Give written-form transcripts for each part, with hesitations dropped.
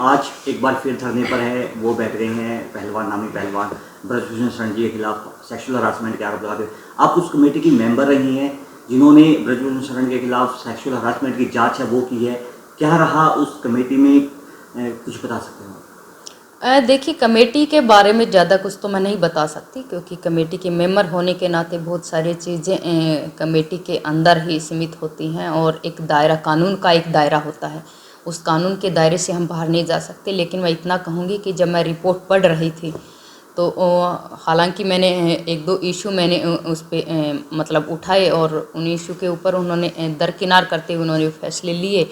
आज एक बार फिर धरने पर है, वो बैठ गए हैं पहलवान, नामी पहलवान ब्रजभूषण शरण जी के खिलाफ सेक्सुअल हरासमेंट के आरोप लगाते। आप उस कमेटी की मेंबर रही हैं जिन्होंने ब्रजभूषण शरण के खिलाफ सेक्सुअल हरासमेंट की जांच है वो की है। क्या रहा उस कमेटी में, कुछ बता सकते हो? देखिए, कमेटी के बारे में ज़्यादा कुछ तो मैं नहीं बता सकती, क्योंकि कमेटी के मेंबर होने के नाते बहुत सारी चीज़ें कमेटी के अंदर ही सीमित होती हैं और एक दायरा, कानून का एक दायरा होता है, उस कानून के दायरे से हम बाहर नहीं जा सकते। लेकिन मैं इतना कहूँगी कि जब मैं रिपोर्ट पढ़ रही थी तो हालांकि मैंने एक दो इशू मैंने उस पर मतलब उठाए और उन इशू के ऊपर उन्होंने दरकिनार करते हुए उन्होंने फैसले लिए।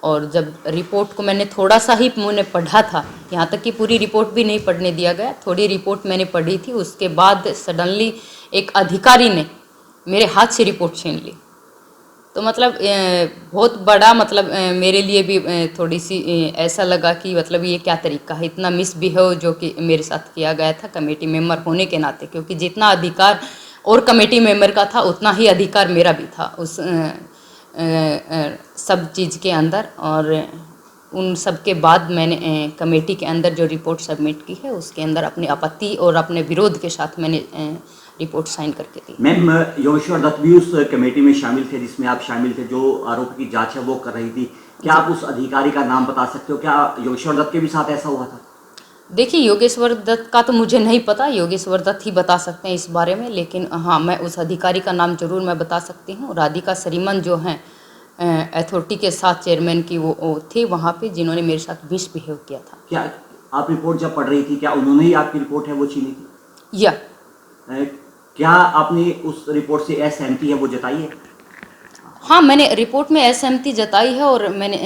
और जब रिपोर्ट को मैंने थोड़ा सा ही मैंने पढ़ा था, यहाँ तक कि पूरी रिपोर्ट भी नहीं पढ़ने दिया गया, थोड़ी रिपोर्ट मैंने पढ़ी थी, उसके बाद सडनली एक अधिकारी ने मेरे हाथ से रिपोर्ट छीन ली। तो मतलब बहुत बड़ा, मतलब मेरे लिए भी थोड़ी सी ऐसा लगा कि मतलब ये क्या तरीका है, इतना मिसबिहेव जो कि मेरे साथ किया गया था कमेटी मेंबर होने के नाते, क्योंकि जितना अधिकार और कमेटी मेंबर का था उतना ही अधिकार मेरा भी था उस सब चीज़ के अंदर। और उन सब के बाद मैंने कमेटी के अंदर जो रिपोर्ट सबमिट की है उसके अंदर अपनी आपत्ति और अपने विरोध के साथ मैंने रिपोर्ट साइन करके दी। मैम, योगेश्वर दत्त भी उस कमेटी में शामिल थे जिसमें आप शामिल थे, जो आरोप की जांच है वो कर रही थी। क्या आप उस अधिकारी का नाम बता सकते हो? क्या योगेश्वर दत्त के भी साथ ऐसा हुआ था? देखिए, योगेश्वर दत्त का तो मुझे नहीं पता, योगेश्वर दत्त ही बता सकते हैं इस बारे में। लेकिन हाँ, मैं उस अधिकारी का नाम जरूर मैं बता सकती हूँ। राधिका सरीमन जो हैं अथॉरिटी के साथ चेयरमैन की वो थे वहाँ पे, जिन्होंने मेरे साथ मिसबिहेव किया था। क्या आप रिपोर्ट जब पढ़ रही थी, क्या उन्होंने ही आपकी रिपोर्ट है वो छीनी थी? या क्या आपने उस रिपोर्ट से असहमति है वो जताई है? हाँ, मैंने रिपोर्ट में असहमति जताई है और मैंने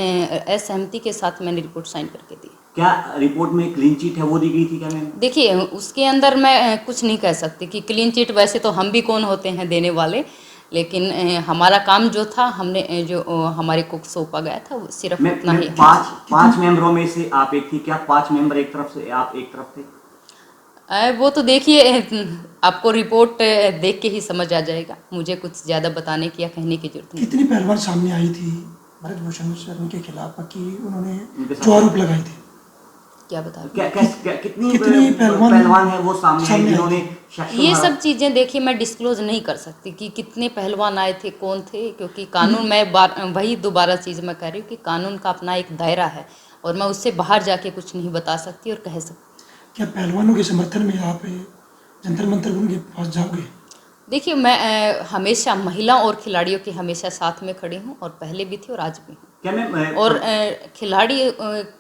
असहमति के साथ मैंने रिपोर्ट साइन करके दी। क्या रिपोर्ट में क्लीन चिट है वो दी गई थी क्या मैम? देखिए, उसके अंदर मैं कुछ नहीं कह सकती कि क्लीन चिट, वैसे तो हम भी कौन होते हैं देने वाले, लेकिन हमारा काम जो था, हमने जो हमारे को सौंपा गया था वो सिर्फ उतना ही। पांच मेंबरों में से आप एक थी। क्या 5 मेंबर एक तरफ से, आप एक तरफ थे? वो तो देखिए, आपको रिपोर्ट देख के ही समझ आ जाएगा, मुझे कुछ ज़्यादा बताने की या कहने की जरूरत नहीं। कितनी पहलवान सामने आई थी ब्रजभूषण शरण के खिलाफ कि उन्होंने जो आरोप लगाए थे? क्या बता कितनी पहलवान है वो सामने आए जिन्होंने ये सब चीज़ें देखिए मैं डिस्क्लोज नहीं कर सकती कि कितने पहलवान आए थे, कौन थे, क्योंकि कानून, मैं वही दोबारा चीज़ मैं कह रही हूँ कि कानून का अपना एक दायरा है और मैं उससे बाहर जाके कुछ नहीं बता सकती और कह सकती। क्या पहलवानों के समर्थन में आप जंतर मंतर उनके पास जाओगे? देखिए, मैं हमेशा महिला और खिलाड़ियों के हमेशा साथ में खड़ी हूँ और पहले भी थी और आज भी हूँ। क्या मैं और खिलाड़ी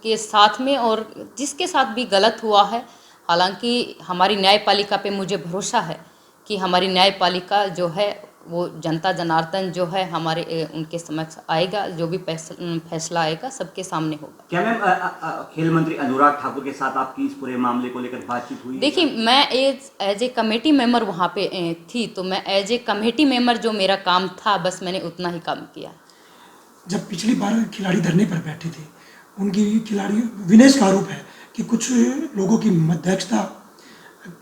के साथ में, और जिसके साथ भी गलत हुआ है, हालांकि हमारी न्यायपालिका पे मुझे भरोसा है कि हमारी न्यायपालिका जो है वो जनता जनार्दन जो है हमारे उनके समक्ष आएगा, जो भी फैसला आएगा सबके सामने होगा। क्या मैम खेल मंत्री अनुराग ठाकुर के साथ आपकी इस पूरे मामले को लेकर बातचीत हुई? देखिए, मैं एज ए कमेटी मेंबर वहाँ पे थी, तो मैं एज ए कमेटी मेंबर जो मेरा काम था बस मैंने उतना ही काम किया। जब पिछली बार खिलाड़ी धरने पर बैठे थे, उनकी खिलाड़ी विनेश का आरोप है कि कुछ लोगों की मध्यस्थता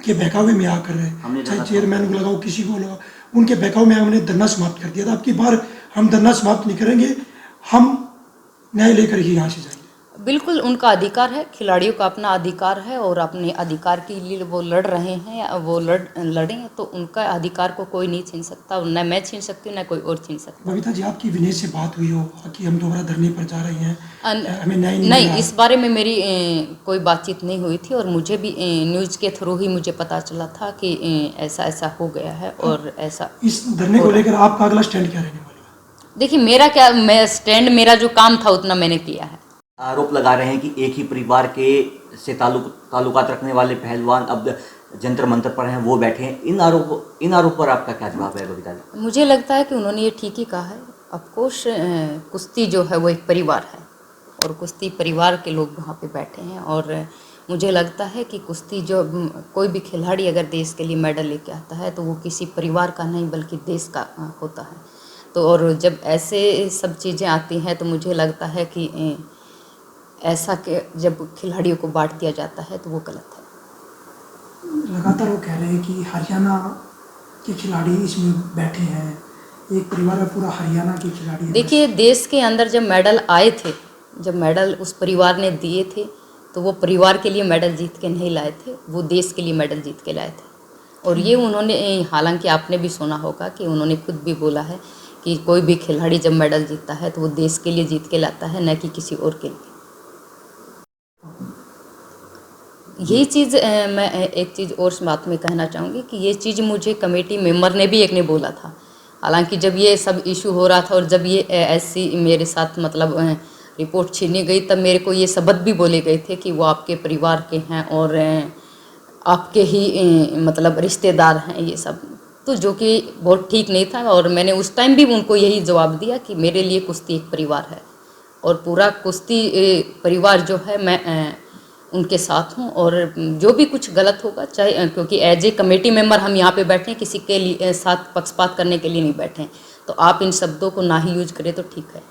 के बहकावे में आकर, चाहे चेयरमैन को लगाओ किसी को लगाओ, उनके बहकाव में हमने धरना समाप्त कर दिया था। अब की बार हम धरना समाप्त नहीं करेंगे, हम न्याय लेकर ही यहाँ से जाएंगे। बिल्कुल उनका अधिकार है, खिलाड़ियों का अपना अधिकार है और अपने अधिकार के लिए वो लड़ रहे हैं, वो लड़ें, तो उनका अधिकार को कोई नहीं छीन सकता, न मैं छीन सकती हूँ न कोई और छीन सकता। बबीता जी, आपकी विनेश से बात हुई हो कि हम दोबारा धरने पर जा रहे हैं, हमें न्याय नहीं, इस बारे में मेरी कोई बातचीत नहीं हुई थी और मुझे भी न्यूज़ के थ्रू ही मुझे पता चला था कि ऐसा ऐसा हो गया है और ऐसा। इस धरने को लेकर आपका अगला स्टैंड क्या रहने वाला है? देखिए, मेरा क्या, मैं स्टैंड, मेरा जो काम था उतना मैंने किया है। आरोप लगा रहे हैं कि एक ही परिवार के से ताल्लुकात रखने वाले पहलवान अब जंतर मंतर पर हैं, वो बैठे हैं। इन आरोप पर आपका क्या जवाब है बबीता जी? मुझे लगता है कि उन्होंने ये ठीक ही कहा है। ऑफकोर्स कुश्ती जो है वो एक परिवार है और कुश्ती परिवार के लोग वहाँ पे बैठे हैं और मुझे लगता है कि कुश्ती जो कोई भी खिलाड़ी अगर देश के लिए मेडल लेके आता है तो वो किसी परिवार का नहीं बल्कि देश का होता है। तो और जब ऐसे सब चीज़ें आती हैं तो मुझे लगता है कि ऐसा कि जब खिलाड़ियों को बांट दिया जाता है तो वो गलत है। लगातार वो कह रहे हैं कि हरियाणा के खिलाड़ी इसमें बैठे हैं, एक परिवार में पूरा हरियाणा के खिलाड़ी। देखिए, देश के अंदर जब मेडल आए थे, जब मेडल उस परिवार ने दिए थे तो वो परिवार के लिए मेडल जीत के नहीं लाए थे, वो देश के लिए मेडल जीत के लाए थे। और ये उन्होंने, हालांकि आपने भी सुना होगा कि उन्होंने खुद भी बोला है कि कोई भी खिलाड़ी जब मेडल जीतता है तो वो देश के लिए जीत के लाता है, न कि किसी और के लिए। यही चीज़ मैं एक चीज़ और इस बात में कहना चाहूँगी कि ये चीज़ मुझे कमेटी मेंबर ने भी एक ने बोला था। हालांकि जब ये सब इशू हो रहा था और जब ये ऐसी मेरे साथ मतलब रिपोर्ट छीनी गई, तब मेरे को ये शब्द भी बोले गए थे कि वो आपके परिवार के हैं और आपके ही मतलब रिश्तेदार हैं ये सब, तो जो कि बहुत ठीक नहीं था। और मैंने उस टाइम भी उनको यही जवाब दिया कि मेरे लिए कुश्ती एक परिवार है और पूरा कुश्ती परिवार जो है मैं उनके साथ हूँ। और जो भी कुछ गलत होगा, चाहे क्योंकि एज ए कमेटी मेंबर हम यहाँ पे बैठे हैं, किसी के लिए साथ पक्षपात करने के लिए नहीं बैठे हैं, तो आप इन शब्दों को ना ही यूज करें तो ठीक है।